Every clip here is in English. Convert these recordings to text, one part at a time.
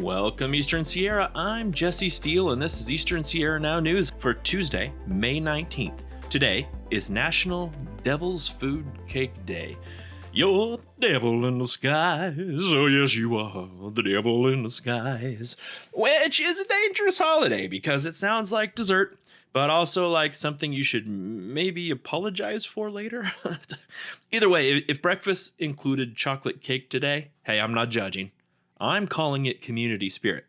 Welcome, Eastern Sierra. I'm Jesse Steele, and this is Eastern Sierra Now News for Tuesday, May 19th. Today is National Devil's Food Cake Day. You're the devil in the skies, oh yes you are, the devil in the skies. Which is a dangerous holiday because it sounds like dessert, but also like something you should maybe apologize for later. Either way, if breakfast included chocolate cake today, hey, I'm not judging. I'm calling it community spirit.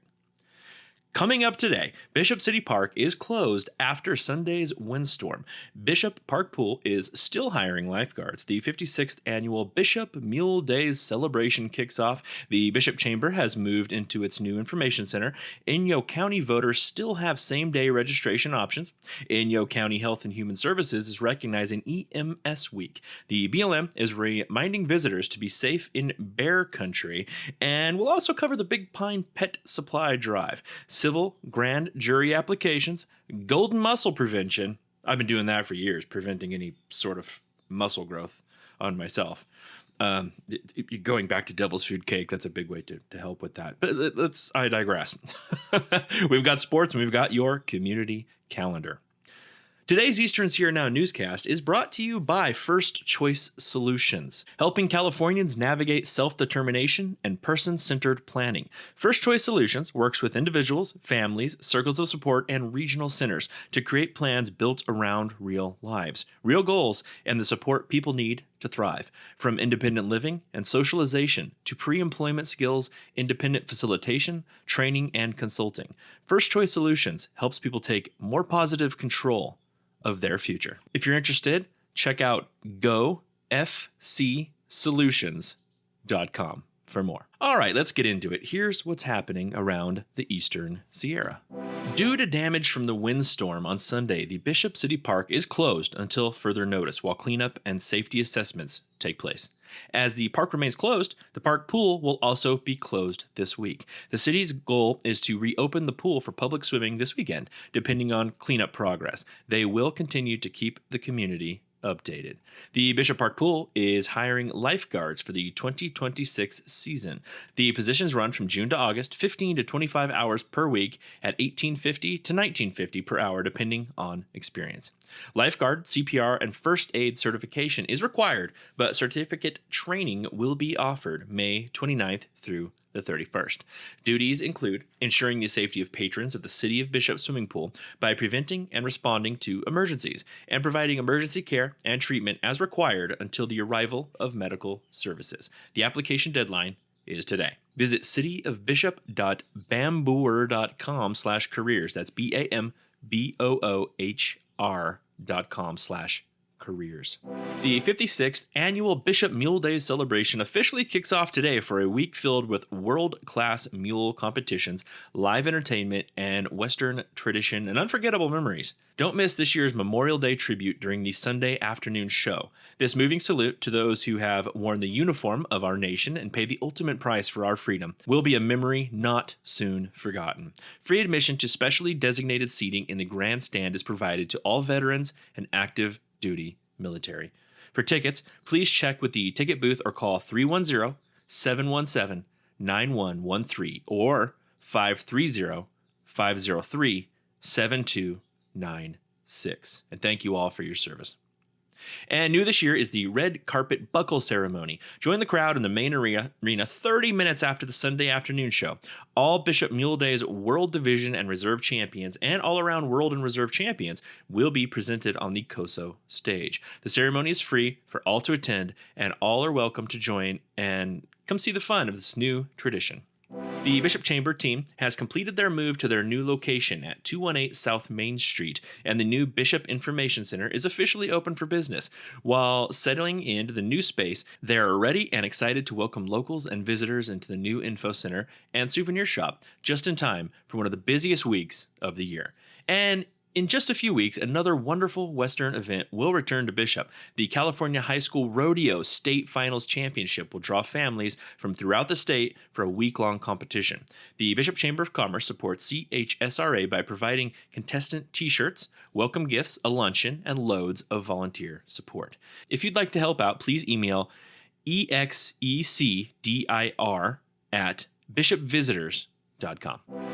Coming up today, Bishop City Park is closed after Sunday's windstorm. Bishop Park Pool is still hiring lifeguards. The 56th annual Bishop Mule Days celebration kicks off. The Bishop Chamber has moved into its new information center. Inyo County voters still have same-day registration options. Inyo County Health and Human Services is recognizing EMS Week. The BLM is reminding visitors to be safe in bear country, and we'll also cover the Big Pine Pet Supply Drive. Civil grand jury applications, golden mussel prevention. I've been doing that for years, preventing any sort of muscle growth on myself. Going back to devil's food cake, that's a big way to help with that. But I digress. We've got sports and we've got your community calendar. Today's Eastern Sierra Now newscast is brought to you by First Choice Solutions, helping Californians navigate self-determination and person-centered planning. First Choice Solutions works with individuals, families, circles of support, and regional centers to create plans built around real lives, real goals, and the support people need to thrive. From independent living and socialization to pre-employment skills, independent facilitation, training, and consulting. First Choice Solutions helps people take more positive control of their future. If you're interested, check out gofcsolutions.com for more. All right, let's get into it. Here's what's happening around the Eastern Sierra. Due to damage from the windstorm on Sunday, the Bishop City Park is closed until further notice while cleanup and safety assessments take place. As the park remains closed, the park pool will also be closed this week. The city's goal is to reopen the pool for public swimming this weekend, depending on cleanup progress. They will continue to keep the community updated. The Bishop Park Pool is hiring lifeguards for the 2026 season. The positions run from June to August, 15 to 25 hours per week at $18.50 to $19.50 per hour, depending on experience. Lifeguard, CPR, and first aid certification is required, but certificate training will be offered May 29th through the 31st. Duties include ensuring the safety of patrons of the City of Bishop swimming pool by preventing and responding to emergencies and providing emergency care and treatment as required until the arrival of medical services. The application deadline is today. Visit cityofbishop.bambooer.com/careers. That's BAMBOOHR.com/careers. The 56th annual Bishop Mule Days celebration officially kicks off today for a week filled with world-class mule competitions, live entertainment, and Western tradition and unforgettable memories. Don't miss this year's Memorial Day tribute during the Sunday afternoon show. This moving salute to those who have worn the uniform of our nation and paid the ultimate price for our freedom will be a memory not soon forgotten. Free admission to specially designated seating in the grandstand is provided to all veterans and active duty military. For tickets, please check with the ticket booth or call 310-717-9113 or 530-503-7296. And thank you all for your service. And new this year is the red carpet buckle ceremony. Join the crowd in the main arena 30 minutes after the Sunday afternoon show. All Bishop Mule Days World Division and Reserve champions and all-around World and Reserve champions will be presented on the COSO stage. The ceremony is free for all to attend, and all are welcome to join and come see the fun of this new tradition. The Bishop Chamber team has completed their move to their new location at 218 South Main Street, and the new Bishop Information Center is officially open for business. While settling into the new space, they are ready and excited to welcome locals and visitors into the new info center and souvenir shop just in time for one of the busiest weeks of the year. And in just a few weeks, another wonderful Western event will return to Bishop. The California High School Rodeo State Finals Championship will draw families from throughout the state for a week-long competition. The Bishop Chamber of Commerce supports CHSRA by providing contestant t-shirts, welcome gifts, a luncheon, and loads of volunteer support. If you'd like to help out, please email execdir@bishopvisitors.com.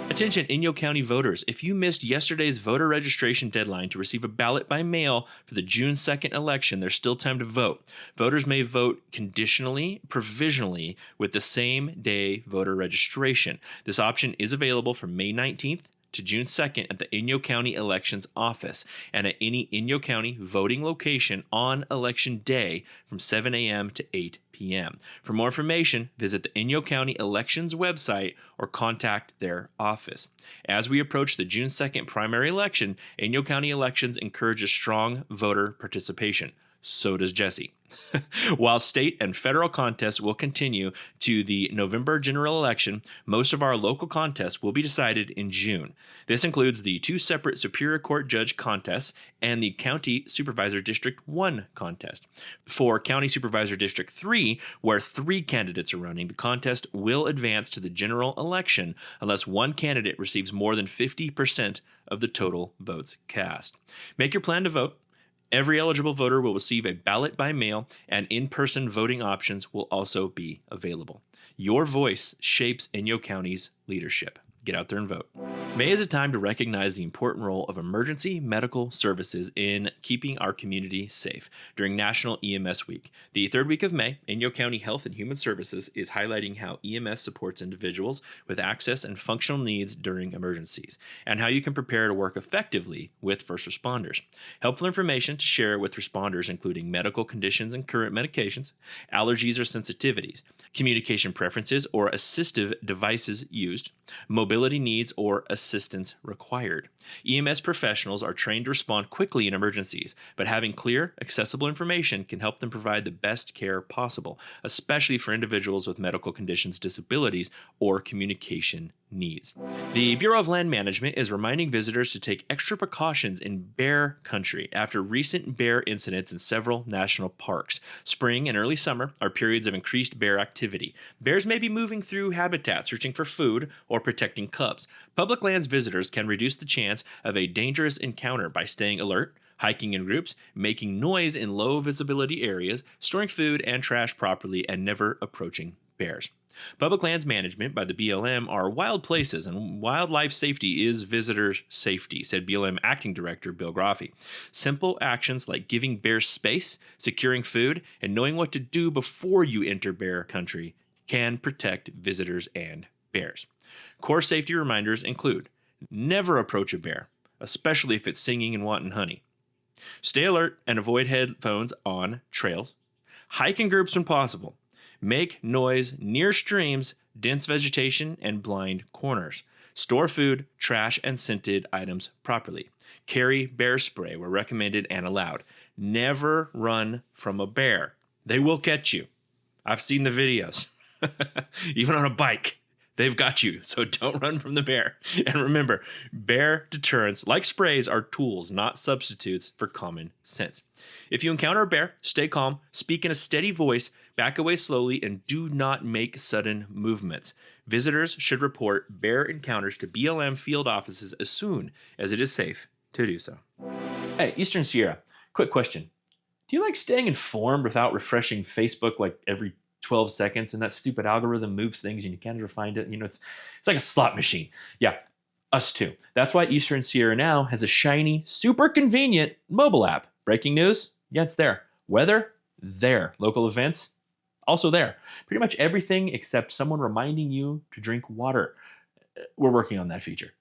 Attention Inyo County voters, if you missed yesterday's voter registration deadline to receive a ballot by mail for the June 2nd election, there's still time to vote. Voters may vote conditionally, provisionally, with the same day voter registration. This option is available from May 19th to June 2nd at the Inyo County Elections Office and at any Inyo County voting location on Election Day from 7 a.m. to 8 p.m. For more information, visit the Inyo County Elections website or contact their office. As we approach the June 2nd primary election, Inyo County Elections encourages strong voter participation. So does Jesse. While state and federal contests will continue to the November general election, most of our local contests will be decided in June. This includes the 2 separate Superior Court judge contests and the County Supervisor District 1 contest. For County Supervisor District 3, where 3 candidates are running, the contest will advance to the general election unless one candidate receives more than 50% of the total votes cast. Make your plan to vote. Every eligible voter will receive a ballot by mail, and in-person voting options will also be available. Your voice shapes Inyo County's leadership. Get out there and vote. May is a time to recognize the important role of emergency medical services in keeping our community safe. During National EMS Week, the 3rd week of May, Inyo County Health and Human Services is highlighting how EMS supports individuals with access and functional needs during emergencies, and how you can prepare to work effectively with first responders. Helpful information to share with responders including medical conditions and current medications, allergies or sensitivities, communication preferences or assistive devices used, mobility needs or assistance required. EMS professionals are trained to respond quickly in emergencies, but having clear, accessible information can help them provide the best care possible, especially for individuals with medical conditions, disabilities, or communication needs. The Bureau of Land Management is reminding visitors to take extra precautions in bear country after recent bear incidents in several national parks. Spring and early summer are periods of increased bear activity. Bears may be moving through habitats searching for food or protecting cubs. Public lands visitors can reduce the chance of a dangerous encounter by staying alert, hiking in groups, making noise in low visibility areas, storing food and trash properly, and never approaching bears. Public lands management by the BLM are wild places, and wildlife safety is visitors' safety, said BLM Acting Director Bill Groffey. Simple actions like giving bears space, securing food, and knowing what to do before you enter bear country can protect visitors and bears. Core safety reminders include: never approach a bear, especially if it's singing and wanting honey. Stay alert and avoid headphones on trails. Hike in groups when possible. Make noise near streams, dense vegetation, and blind corners. Store food, trash, and scented items properly. Carry bear spray where recommended and allowed. Never run from a bear. They will catch you. I've seen the videos. Even on a bike. They've got you, so don't run from the bear. And remember, bear deterrents, like sprays, are tools, not substitutes for common sense. If you encounter a bear, stay calm, speak in a steady voice, back away slowly, and do not make sudden movements. Visitors should report bear encounters to BLM field offices as soon as it is safe to do so. Hey, Eastern Sierra, quick question. Do you like staying informed without refreshing Facebook like every 12 seconds, and that stupid algorithm moves things and you can't ever find it? It's like a slot machine. Yeah, us too. That's why Eastern Sierra now has a shiny, super convenient mobile app. Breaking news? Yeah, it's there. Weather? There. Local events? Also there. Pretty much everything except someone reminding you to drink water. We're working on that feature.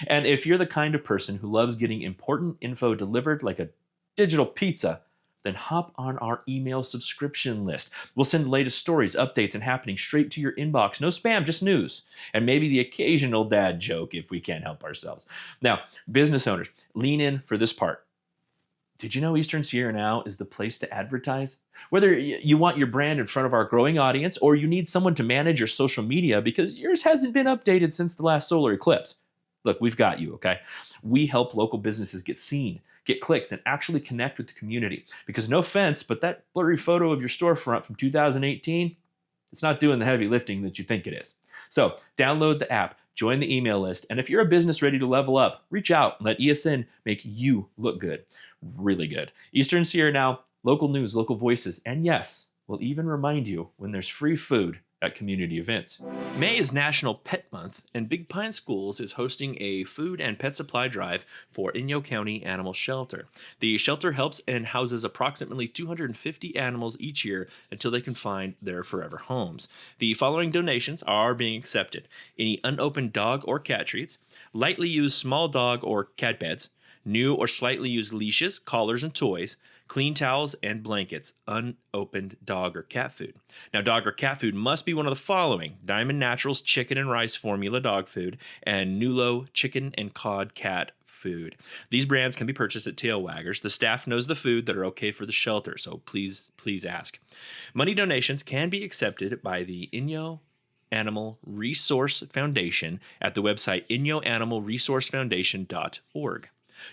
And if you're the kind of person who loves getting important info delivered like a digital pizza, then hop on our email subscription list. We'll send the latest stories, updates, and happenings straight to your inbox. No spam, just news. And maybe the occasional dad joke if we can't help ourselves. Now, business owners, lean in for this part. Did you know Eastern Sierra now is the place to advertise? Whether you want your brand in front of our growing audience or you need someone to manage your social media because yours hasn't been updated since the last solar eclipse. Look, we've got you, okay? We help local businesses get seen, get clicks, and actually connect with the community. Because no offense, but that blurry photo of your storefront from 2018, it's not doing the heavy lifting that you think it is. So download the app, join the email list, and if you're a business ready to level up, reach out and let ESN make you look good. Really good. Eastern Sierra now, local news, local voices, and yes, we'll even remind you when there's free food at community events. May is National Pet Month, and Big Pine Schools is hosting a food and pet supply drive for Inyo County Animal Shelter. The shelter helps and houses approximately 250 animals each year until they can find their forever homes. The following donations are being accepted: any unopened dog or cat treats, lightly used small dog or cat beds, new or slightly used leashes, collars, and toys, clean towels and blankets, unopened dog or cat food. Now, dog or cat food must be one of the following: Diamond Naturals chicken and rice formula dog food, and Nulo chicken and cod cat food. These brands can be purchased at tail waggers. The staff knows the food that are okay for the shelter, so please ask. Money donations can be accepted by the Inyo Animal Resource Foundation at the website inyoanimalresourcefoundation.org.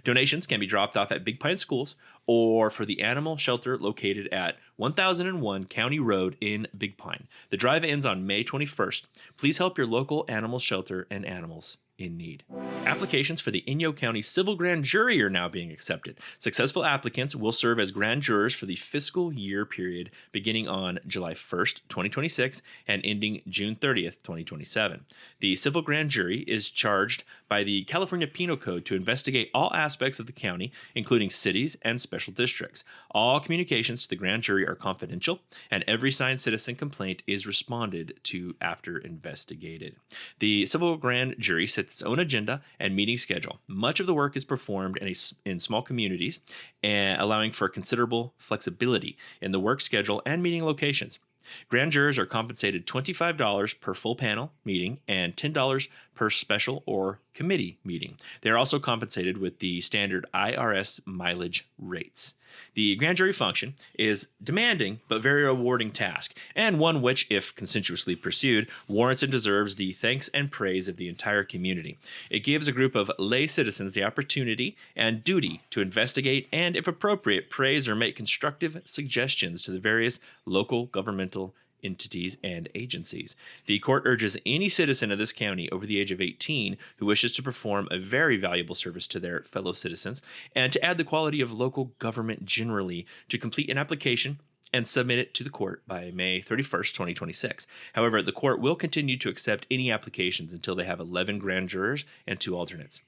Donations can be dropped off at Big Pine Schools or for the animal shelter located at 1001 County Road in Big Pine. The drive ends on May 21st. Please help your local animal shelter and animals in need. Applications for the Inyo County Civil Grand Jury are now being accepted. Successful applicants will serve as grand jurors for the fiscal year period beginning on July 1st, 2026 and ending June 30th, 2027. The Civil Grand Jury is charged by the California Penal Code to investigate all aspects of the county, including cities and special districts. All communications to the grand jury are confidential, and every signed citizen complaint is responded to after investigated. The Civil Grand Jury sets its own agenda and meeting schedule. Much of the work is performed in small communities, allowing for considerable flexibility in the work schedule and meeting locations. Grand jurors are compensated $25 per full panel meeting and $10 per special or committee meeting. They are also compensated with the standard IRS mileage rates. The grand jury function is demanding but very rewarding task, and one which, if consensuously pursued, warrants and deserves the thanks and praise of the entire community. It gives a group of lay citizens the opportunity and duty to investigate and, if appropriate, praise or make constructive suggestions to the various local governmental entities and agencies. The court urges any citizen of this county over the age of 18 who wishes to perform a very valuable service to their fellow citizens and to add the quality of local government generally to complete an application and submit it to the court by May 31st, 2026. However, the court will continue to accept any applications until they have 11 grand jurors and 2 alternates.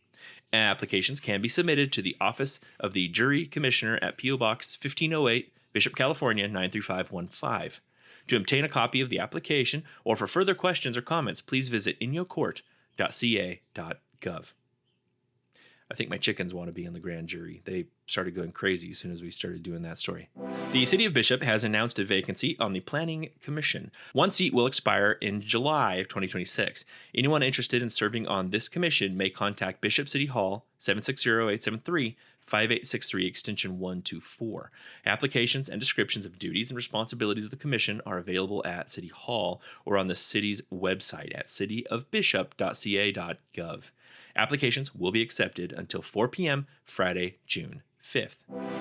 Applications can be submitted to the Office of the Jury Commissioner at P.O. Box 1508, Bishop, California 93515. To obtain a copy of the application or for further questions or comments, please visit inyocourt.ca.gov. I think my chickens want to be in the grand jury. They started going crazy as soon as we started doing that story. The City of Bishop has announced a vacancy on the Planning Commission. One seat will expire in July of 2026. Anyone interested in serving on this commission may contact Bishop City Hall 760-873 5863 extension 124. Applications and descriptions of duties and responsibilities of the commission are available at City Hall or on the city's website at cityofbishop.ca.gov. Applications will be accepted until 4 p.m. Friday, June 5th.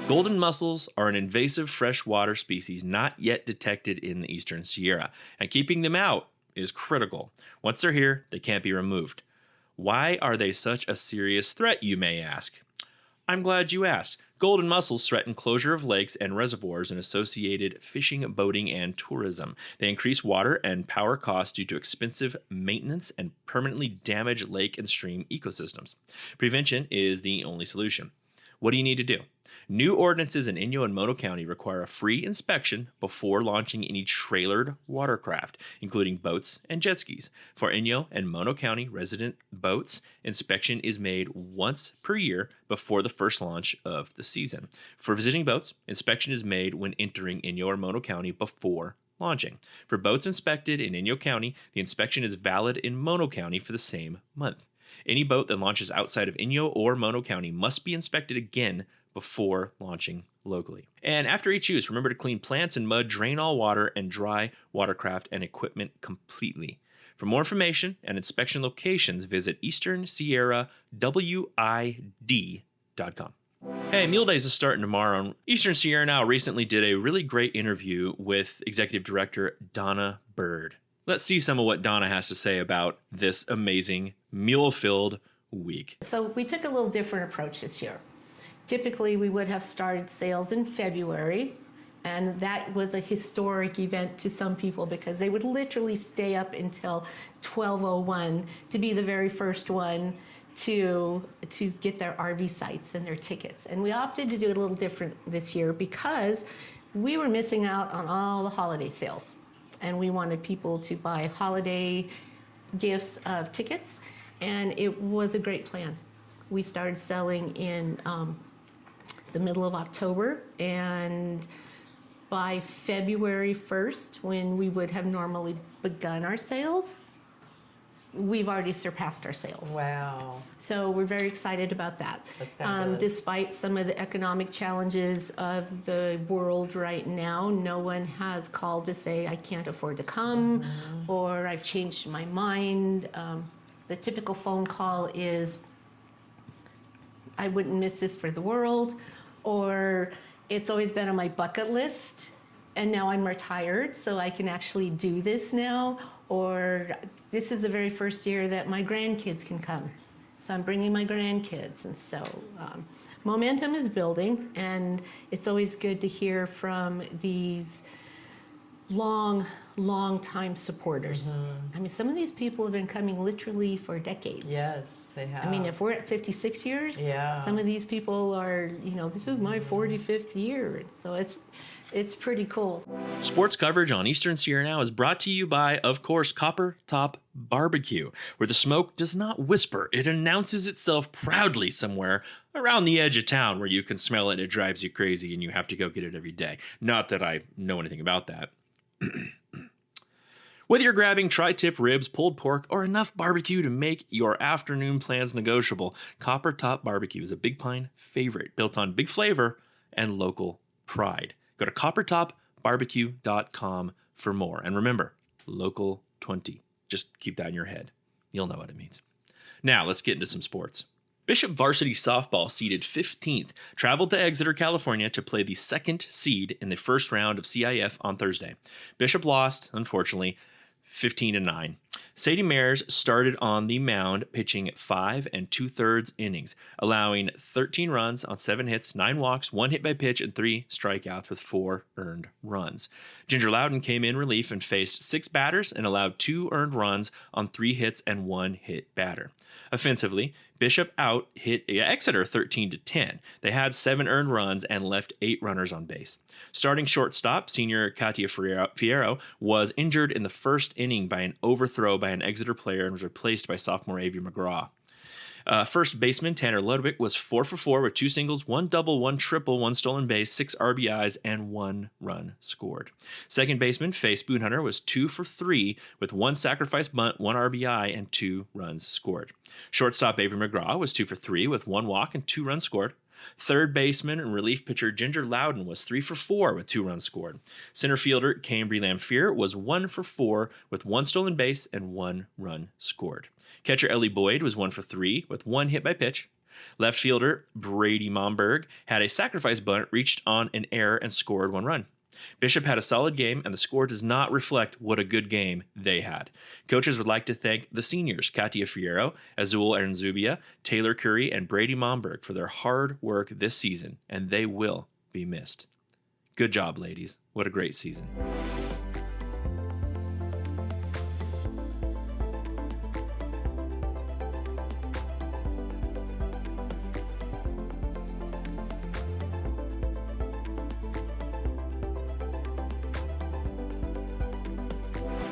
Golden mussels are an invasive freshwater species not yet detected in the Eastern Sierra, and keeping them out is critical. Once they're here, they can't be removed. Why are they such a serious threat, you may ask? I'm glad you asked. Golden mussels threaten closure of lakes and reservoirs and associated fishing, boating, and tourism. They increase water and power costs due to expensive maintenance and permanently damage lake and stream ecosystems. Prevention is the only solution. What do you need to do? New ordinances in Inyo and Mono County require a free inspection before launching any trailered watercraft, including boats and jet skis. For Inyo and Mono County resident boats, inspection is made once per year before the first launch of the season. For visiting boats, inspection is made when entering Inyo or Mono County before launching. For boats inspected in Inyo County, the inspection is valid in Mono County for the same month. Any boat that launches outside of Inyo or Mono County must be inspected again before launching locally. And after each use, remember to clean plants and mud, drain all water, and dry watercraft and equipment completely. For more information and inspection locations, visit easternsierrawid.com. Hey, Mule Days is starting tomorrow. Eastern Sierra Now recently did a really great interview with Executive Director Donna Bird. Let's see some of what Donna has to say about this amazing mule-filled week. So we took a little different approach this year. Typically, we would have started sales in February, And that was a historic event to some people because they would literally stay up until 12:01 to be the very first one to get their RV sites and their tickets. And we opted to do it a little different this year because we were missing out on all the holiday sales. And we wanted people to buy holiday gifts of tickets, and it was a great plan. We started selling in the middle of October, and by February 1st, when we would have normally begun our sales, we've already surpassed our sales. Wow. So we're very excited about that. That's fabulous. Despite some of the economic challenges of the world right now, no one has called to say, I can't afford to come, or I've changed my mind. The typical phone call is, I wouldn't miss this for the world, or it's always been on my bucket list, and now I'm retired, so I can actually do this now, or this is the very first year that my grandkids can come, so I'm bringing my grandkids. And so momentum is building, and it's always good to hear from these long time supporters. I mean, some of these people have been coming literally for decades. Yes, they have. I mean, if we're at 56 years, Yeah. some of these people are, this is my 45th year. So it's pretty cool. Sports coverage on Eastern Sierra Now is brought to you by, of course, Copper Top Barbecue, where the smoke does not whisper. It announces itself proudly somewhere around the edge of town where you can smell it and it drives you crazy and you have to go get it every day. Not that I know anything about that. Whether you're grabbing tri-tip ribs, pulled pork, or enough barbecue to make your afternoon plans negotiable, Copper Top Barbecue is a Big Pine favorite, built on big flavor and local pride. Go to coppertopbarbecue.com for more. And remember, local 20. Just keep that in your head. You'll know what it means. Now, let's get into some sports. Bishop varsity softball, seeded 15th, traveled to Exeter, California to play the second seed in the first round of CIF on Thursday. Bishop lost, unfortunately, 15-9. Sadie Mares started on the mound, pitching 5 2/3 innings, allowing 13 runs on 7 hits, 9 walks, 1 hit by pitch, and 3 strikeouts with 4 earned runs. Ginger Loudon came in relief and faced 6 batters and allowed 2 earned runs on 3 hits and 1 hit batter. Offensively, Bishop hit Exeter 13-10. They had 7 earned runs and left 8 runners on base. Starting shortstop, senior Katia Fierro was injured in the first inning by an overthrow by an Exeter player and was replaced by sophomore Avery McGraw. First baseman Tanner Ludwig was 4 for 4 with 2 singles, 1 double, 1 triple, 1 stolen base, 6 RBIs, and 1 run scored. Second baseman Faye Spoonhunter was 2 for 3 with 1 sacrifice bunt, 1 RBI, and 2 runs scored. Shortstop Avery McGraw was 2 for 3 with 1 walk and 2 runs scored. Third baseman and relief pitcher Ginger Loudon was 3 for 4 with 2 runs scored. Center fielder Cambry Lamphere was 1 for 4 with 1 stolen base and 1 run scored. Catcher Ellie Boyd was 1 for 3 with 1 hit by pitch. Left fielder Brady Momberg had a sacrifice bunt, reached on an error, and scored 1 run. Bishop had a solid game, and the score does not reflect what a good game they had. Coaches would like to thank the seniors, Katia Fierro, Azul Ernzubia, Taylor Curry, and Brady Momberg for their hard work this season, and they will be missed. Good job, ladies. What a great season.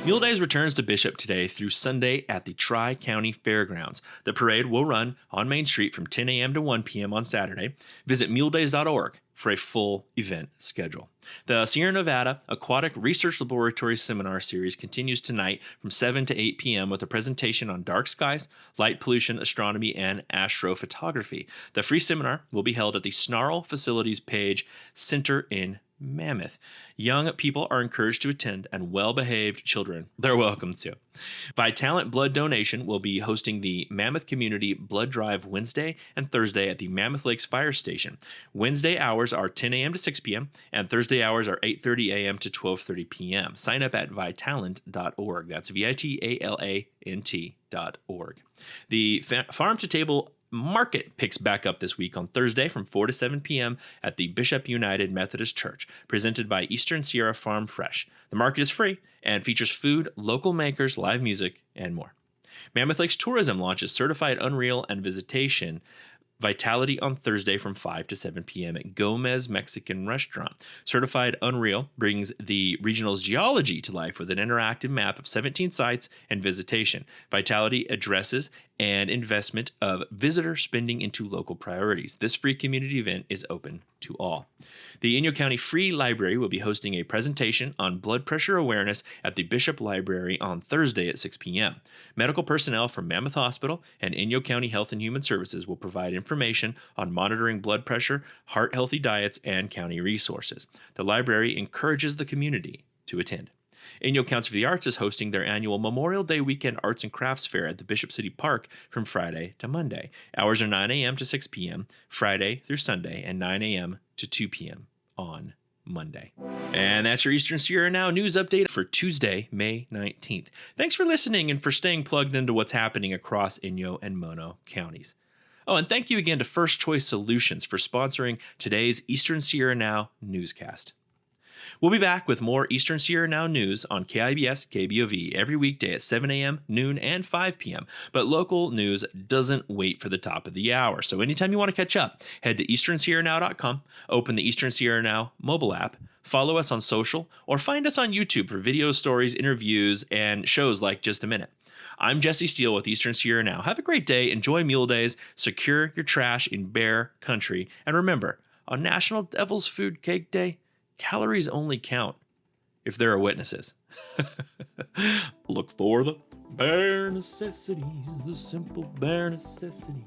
Mule Days returns to Bishop today through Sunday at the Tri-County Fairgrounds. The parade will run on Main Street from 10 a.m. to 1 p.m. on Saturday. Visit muledays.org for a full event schedule. The Sierra Nevada Aquatic Research Laboratory Seminar Series continues tonight from 7 to 8 p.m. with a presentation on dark skies, light pollution, astronomy, and astrophotography. The free seminar will be held at the Snarl Facilities Page Center in Mammoth. Young people are encouraged to attend, and well-behaved children, they're welcome to. Vitalent Blood Donation will be hosting the Mammoth Community Blood Drive Wednesday and Thursday at the Mammoth Lakes Fire Station. Wednesday hours are 10 a.m. to 6 p.m., and Thursday hours are 8:30 a.m. to 12:30 p.m. Sign up at vitalent.org. That's VITALANT.org. The Farm to Table Market picks back up this week on Thursday from 4 to 7 p.m. at the Bishop United Methodist Church, presented by Eastern Sierra Farm Fresh. The market is free and features food, local makers, live music, and more. Mammoth Lakes Tourism launches Certified Unreal and Visitation Vitality on Thursday from 5 to 7 p.m. at Gomez Mexican Restaurant. Certified Unreal brings the regional's geology to life with an interactive map of 17 sites and visitation. Vitality addresses and investment of visitor spending into local priorities. This free community event is open to all. The Inyo County Free Library will be hosting a presentation on blood pressure awareness at the Bishop Library on Thursday at 6 p.m. Medical personnel from Mammoth Hospital and Inyo County Health and Human Services will provide information on monitoring blood pressure, heart-healthy diets, and county resources. The library encourages the community to attend. Inyo Council for the Arts is hosting their annual Memorial Day Weekend Arts and Crafts Fair at the Bishop City Park from Friday to Monday. Hours are 9 a.m. to 6 p.m. Friday through Sunday, and 9 a.m. to 2 p.m. on Monday. And that's your Eastern Sierra Now news update for Tuesday, May 19th. Thanks for listening and for staying plugged into what's happening across Inyo and Mono counties. Oh, and thank you again to First Choice Solutions for sponsoring today's Eastern Sierra Now newscast. We'll be back with more Eastern Sierra Now news on KIBS KBOV every weekday at 7 a.m., noon, and 5 p.m. But local news doesn't wait for the top of the hour. So anytime you want to catch up, head to easternsierranow.com, open the Eastern Sierra Now mobile app, follow us on social, or find us on YouTube for videos, stories, interviews, and shows like Just a Minute. I'm Jesse Steele with Eastern Sierra Now. Have a great day, enjoy Mule Days, secure your trash in Bear Country, and remember, on National Devil's Food Cake Day, calories only count if there are witnesses. Look for the bare necessities, the simple bare necessities.